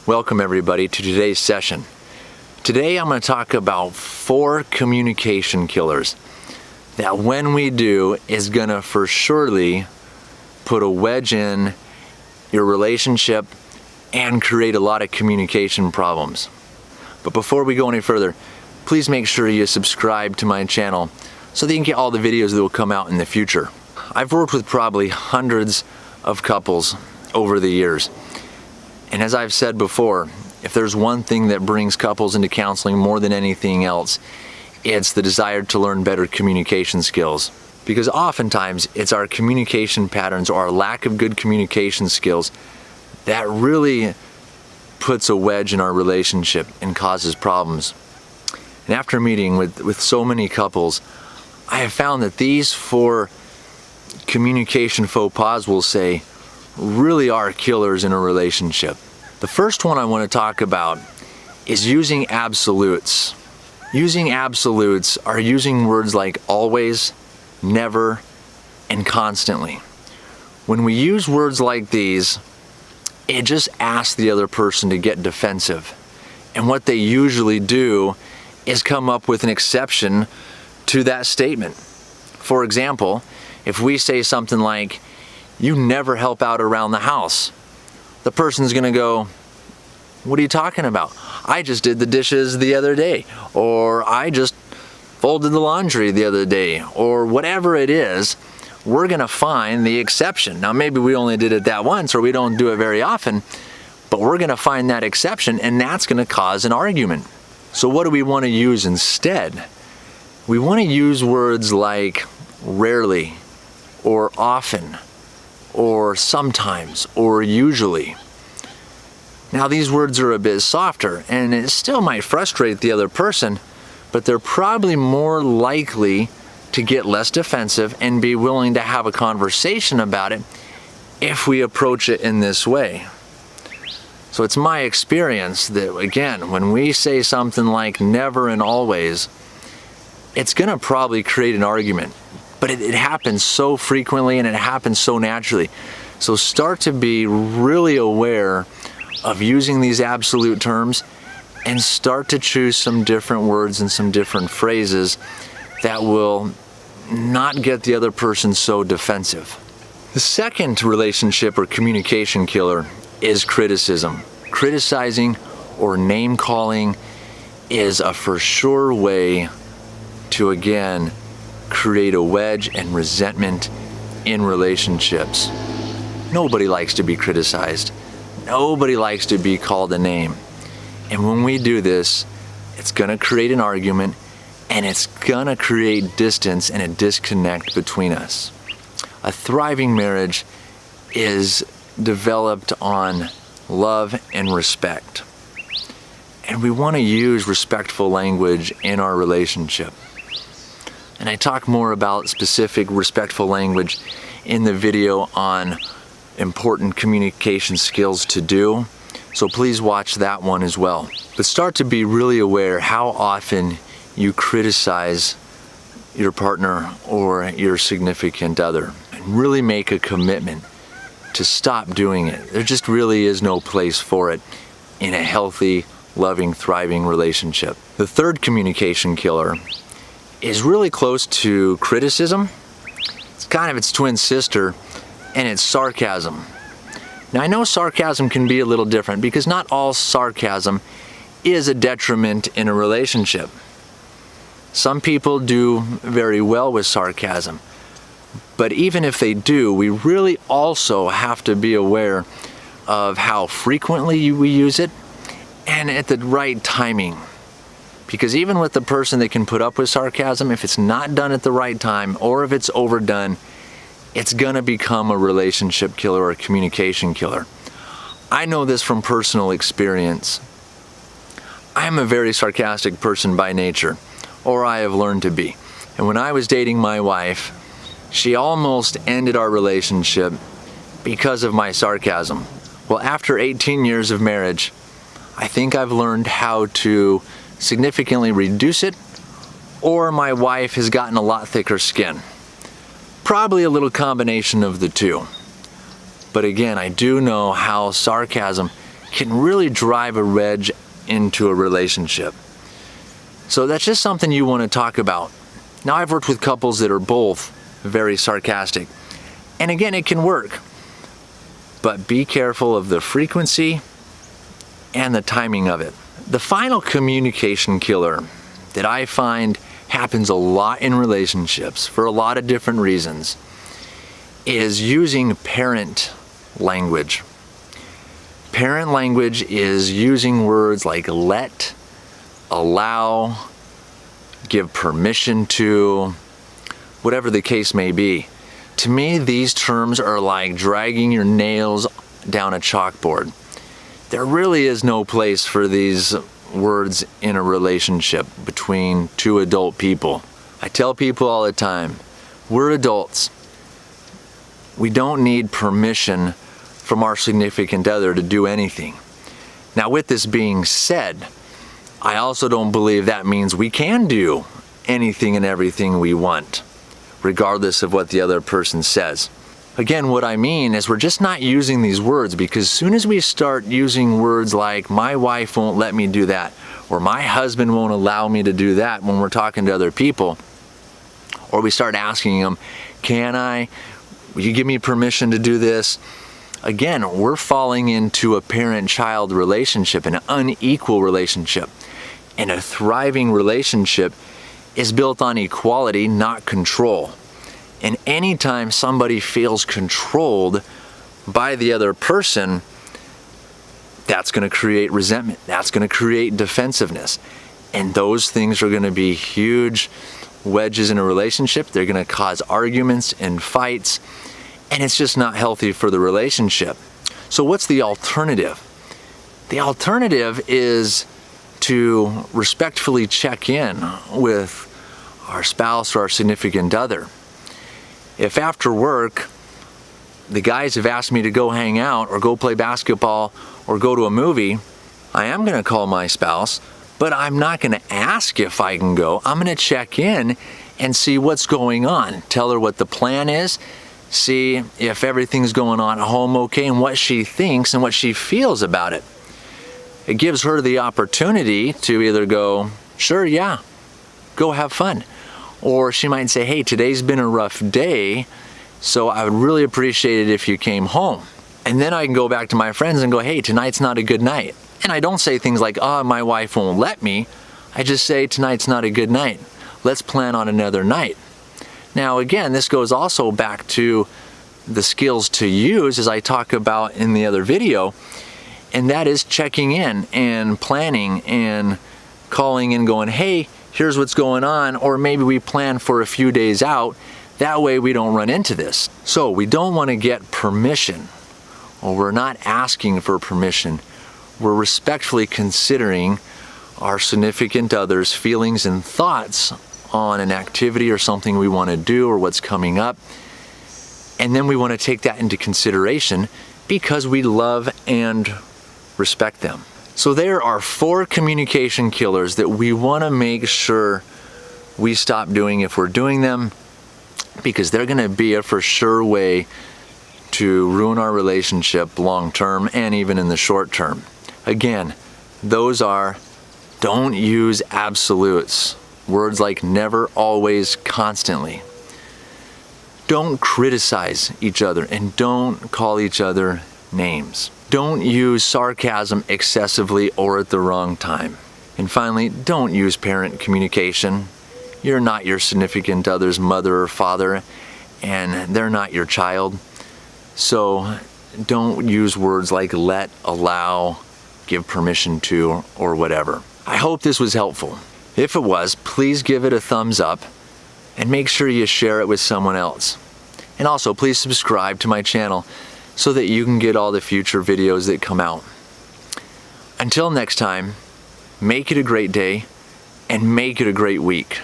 Welcome everybody to today's session. Today I'm going to talk about 4 communication killers that when we do is going to for surely put a wedge in your relationship and create a lot of communication problems. But before we go any further, please make sure you subscribe to my channel so that you can get all the videos that will come out in the future. I've worked with probably hundreds of couples over the years. And as I've said before, if there's one thing that brings couples into counseling more than anything else, it's the desire to learn better communication skills. Because oftentimes it's our communication patterns or our lack of good communication skills that really puts a wedge in our relationship and causes problems. And after meeting with so many couples, I have found that these 4 communication faux pas, we'll say, really are killers in a relationship. The first one I want to talk about is using absolutes. Using absolutes are using words like always, never, and constantly. When we use words like these, it just asks the other person to get defensive. And what they usually do is come up with an exception to that statement. For example, if we say something like, "You never help out around the house," the person's gonna go, "What are you talking about? I just did the dishes the other day," or "I just folded the laundry the other day," or whatever it is. We're gonna find the exception. Now maybe we only did it that once or we don't do it very often, but we're gonna find that exception and that's gonna cause an argument. So what do we wanna use instead? We wanna use words like rarely, or often, or sometimes, or usually. Now these words are a bit softer and it still might frustrate the other person, but they're probably more likely to get less defensive and be willing to have a conversation about it if we approach it in this way. So it's my experience that, again, when we say something like never and always, it's gonna probably create an argument. But it happens so frequently and it happens so naturally. So start to be really aware of using these absolute terms and start to choose some different words and some different phrases that will not get the other person so defensive. The second relationship or communication killer is criticism. Criticizing or name calling is a for sure way to, again, create a wedge and resentment in relationships. Nobody likes to be criticized. Nobody likes to be called a name. And when we do this, it's gonna create an argument and it's gonna create distance and a disconnect between us. A thriving marriage is developed on love and respect. And we wanna use respectful language in our relationship. And I talk more about specific respectful language in the video on important communication skills to do. So please watch that one as well. But start to be really aware how often you criticize your partner or your significant other. And really make a commitment to stop doing it. There just really is no place for it in a healthy, loving, thriving relationship. The third communication killer is really close to criticism. It's kind of its twin sister, and it's sarcasm. Now I know sarcasm can be a little different because not all sarcasm is a detriment in a relationship. Some people do very well with sarcasm, but even if they do, we really also have to be aware of how frequently we use it and at the right timing. Because even with the person that can put up with sarcasm, if it's not done at the right time or if it's overdone, it's gonna become a relationship killer or a communication killer. I know this from personal experience. I'm a very sarcastic person by nature, or I have learned to be. And when I was dating my wife, she almost ended our relationship because of my sarcasm. Well, after 18 years of marriage, I think I've learned how to significantly reduce it, or my wife has gotten a lot thicker skin. Probably a little combination of the two. But again, I do know how sarcasm can really drive a wedge into a relationship. So that's just something you want to talk about. Now, I've worked with couples that are both very sarcastic. And again, it can work. But be careful of the frequency and the timing of it. The final communication killer that I find happens a lot in relationships for a lot of different reasons is using parent language. Parent language is using words like let, allow, give permission to, whatever the case may be. To me, these terms are like dragging your nails down a chalkboard. There really is no place for these words in a relationship between two adult people. I tell people all the time, we're adults. We don't need permission from our significant other to do anything. Now, with this being said, I also don't believe that means we can do anything and everything we want, regardless of what the other person says. Again, what I mean is we're just not using these words, because as soon as we start using words like my wife won't let me do that, or my husband won't allow me to do that when we're talking to other people, or we start asking them, will you give me permission to do this? Again, we're falling into a parent-child relationship, an unequal relationship. And a thriving relationship is built on equality, not control. And anytime somebody feels controlled by the other person, that's going to create resentment. That's going to create defensiveness. And those things are going to be huge wedges in a relationship. They're going to cause arguments and fights. And it's just not healthy for the relationship. So what's the alternative? The alternative is to respectfully check in with our spouse or our significant other. If after work, the guys have asked me to go hang out or go play basketball or go to a movie, I am going to call my spouse, but I'm not going to ask if I can go. I'm going to check in and see what's going on. Tell her what the plan is, see if everything's going on at home okay, and what she thinks and what she feels about it. It gives her the opportunity to either go, sure, yeah, go have fun. Or she might say, hey, today's been a rough day, so I would really appreciate it if you came home. And then I can go back to my friends and go, hey, tonight's not a good night. And I don't say things like, oh, my wife won't let me. I just say, tonight's not a good night. Let's plan on another night. Now, again, this goes also back to the skills to use, as I talk about in the other video, and that is checking in and planning and calling and going, hey, here's what's going on, or maybe we plan for a few days out. That way we don't run into this. So we don't want to get permission, or we're not asking for permission. We're respectfully considering our significant other's feelings and thoughts on an activity or something we want to do or what's coming up. And then we want to take that into consideration because we love and respect them. So there are 4 communication killers that we want to make sure we stop doing if we're doing them, because they're going to be a for sure way to ruin our relationship long term and even in the short term. Again, those are: don't use absolutes. Words like never, always, constantly. Don't criticize each other and don't call each other names. Don't use sarcasm excessively or at the wrong time. And finally, don't use parent communication. You're not your significant other's mother or father, and they're not your child. So don't use words like let, allow, give permission to, or whatever. I hope this was helpful. If it was, please give it a thumbs up and make sure you share it with someone else. And also, please subscribe to my channel so that you can get all the future videos that come out. Until next time, make it a great day and make it a great week.